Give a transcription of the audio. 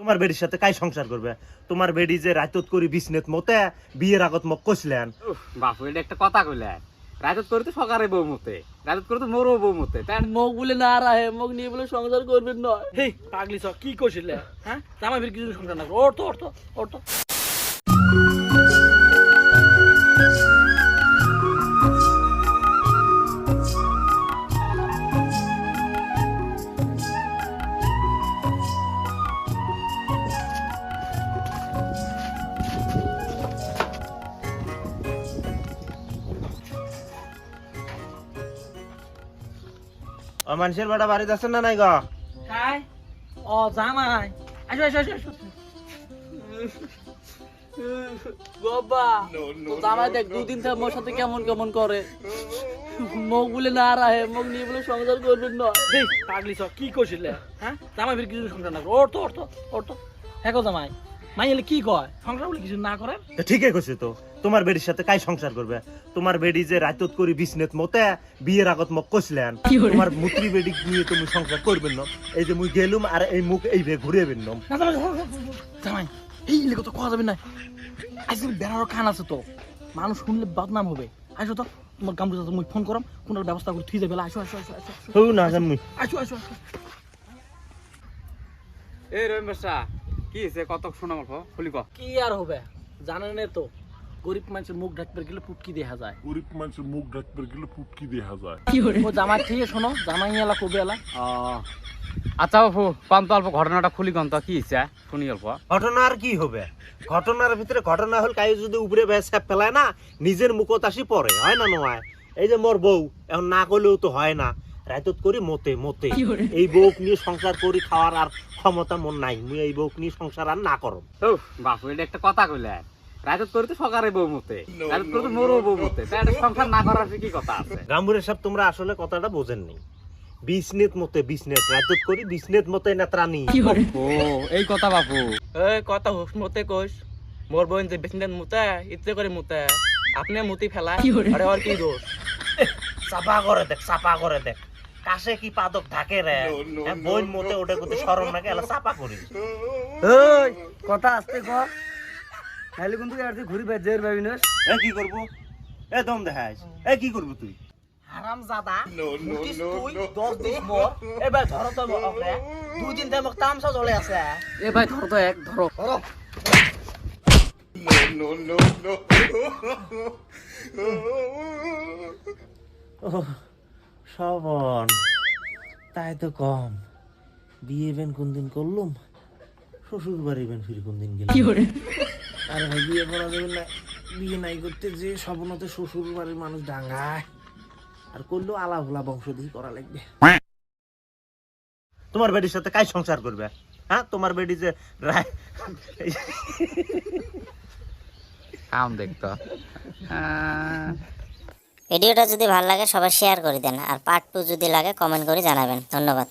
তোমার বেডির সাথে কাই সংসার করবে? তোমার বেডি যে রাতত করি বিছনেত মতে বিয়ের আগত মক কইছিলেন। বাপু এটা একটা কথা কইলেন, রাজত করে তো সকারে বউ মতে, রাজত করে তো মোরও বউ মতে, তাই না? মুখ বলে না রাহে, মুখ নিয়ে বলে সংসার করবেন নয়। হেই পাগলি ছ কি কইছিলে? হ্যাঁ জামাই ফির কিছু সংসার না ওর তো ও মানুষের বেটা বাড়ি যাচ্ছেন না নাই গো? কাই ও জামাই আসো বাবা তো জামাই দেখ দুদিন থেকে মোর সাথে কেমন কেমন করে, মুখ বলে না রাহে, মুখ নিয়ে বলে সংসার করবেন নয়। হেই পাগলি ছ কি কইছিলে? হ্যাঁ জামাই ফির কিছু সংসার না ওর তো হ্যাঁ গো জামাই মাইলে কি কয় সংসার বলে কিছু না করেন? তো ঠিকই কইছে তো। তোমার বেডির সাথে কাই সংসার করবে? তোমার বেডি যে রাতত করি বিছনেত মতে বিয়ের আগত মক কইছিলেন। তোমার মুত্রি বেডি নিয়ে তুমি সংসার করবেন না। এই যে মুই গেলুম আর এই মুখ এই বে ঘুরে বেন না। না জামাই এই লেগে তো কথা যাবে না, আজকে বেড়ারও খান আছে তো, মানুষ শুনলে বদনাম হবে। আসো তো তোমার গামবুজা তুমি ফোন করম কোন ব্যবস্থা করে থুই যাবে। আসো হউ না জান মুই। আসো এই রহিম বাসা কি হয়েছে কত শোনা অল্প খুলি ক। কি আর হবে জানেন তো, গরিব মানুষের মুখ ঢাকতে গেলে পুটকি দেখা যায়। গরিব মানুষের মুখ ডাকতে গেলে পুটকি দেখা যায়। ও জামাই ঠিক শোনো, জামাই এলা কবে এলা? আচ্ছা বাপু পান তো অল্প ঘটনাটা খুলি কন তো কি হয়েছে শুনি অল্প। ঘটনা আর কি হবে? ঘটনার ভিতরে ঘটনা হল কাই যদি উপরে বেসাপ ফেলায় না নিজের মুখত আসি পড়ে, হয় না নয়? এই যে মোর বউ এখন না করলেও তো হয় না, রাতত করি মতে এই বউক নিয়ে সংসার করি খাওয়ার আর ক্ষমতা মন নাই। মুই এই বউক নিয়ে সংসার আর না করব। বাপু এটা একটা কথা কইলেন, রাজত করে তো সকারে বউ মতে, রাজত করে তো মোরও বউ মতে, তাই এটা সংসার না করার কি কথা আছে? গাম্বুরের সব তোমরা আসলে কথাটা বোঝেননি। বিছনেত মতে বিছনেত রাতত করি বিছনেত মতে না ত্রাণী। ও এই কথা বাপু। এই কথা হুস মতে কইস, মোর বোন যে বেশিন মুতে ইচ্ছে করে মুতে, আপনি মুতি ফেলা আরে আর কি দোষ? চাপা করে দেখ কাছে কি পাদক ঢাকে রে। বইন মতে ওটা করতে শরম নাকি এলা চাপা করি। এই কথা আস্তে কর, তাহলে কিন্তু আর তুই ঘুরি বেজের ভাবিনস। এ কি করব? এ দম দেখাইস। এ কি করব তুই? হারাম জাদা মুতিস তুই 10 দিন মোর এবার ধরো তো ওকে, দুই দিন থেকে মোক তামসা চলে আছে। এ ভাই ধরো তো এক ধরো শ্রাবণ তাই তো কম। বিয়ে বেন কোন দিন করলুম, শ্বশুর বাড়ি বেন ফির কোন দিন গেলাম। আরে ভাই বিয়ে করা যাবে না, বিয়ে নাই করতে যে সবনতে শ্বশুর বাড়ির মানুষ ডাঙ্গায় আর করলেও আলা ভোলা বংশ দিয়ে করা লাগবে। তোমার বেডির সাথে কাই সংসার করবে? হ্যাঁ তোমার বেডি যে কাম দেখতো। ভিডিওটা যদি ভালো লাগে সবাই শেয়ার করে দেন, আর পার্ট 2 যদি লাগে কমেন্ট করে জানাবেন। ধন্যবাদ।